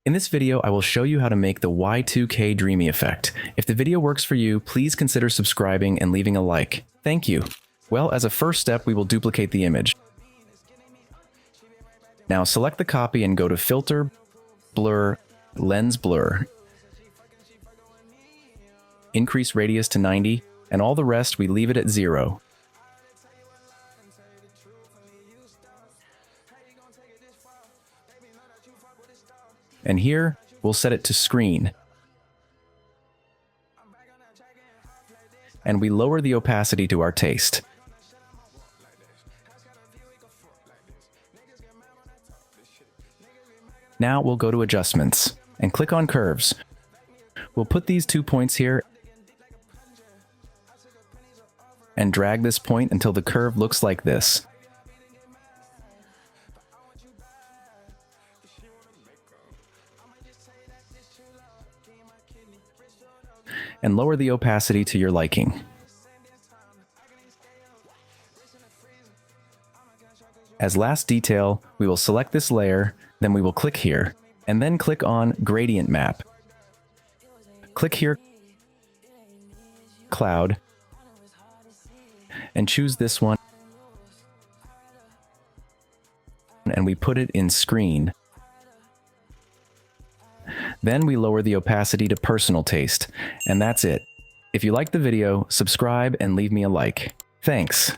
In this video, I will show you how to make the Y2K Dreamy effect. If the video works for you, please consider subscribing and leaving a like. Thank you. Well, as a first step, we will duplicate the image. Now select the copy and go to Filter, Blur, Lens Blur. Increase radius to 90, and all the rest we leave it at 0. And here, we'll set it to screen. And we lower the opacity to our taste. Now we'll go to Adjustments and click on Curves. We'll put these 2 points here and drag this point until the curve looks like this. And lower the opacity to your liking. As last detail, we will select this layer, then we will click here, and then click on Gradient Map. Click here, Cloud, and choose this one, and we put it in Screen. Then we lower the opacity to personal taste, and that's it. If you liked the video, subscribe and leave me a like. Thanks.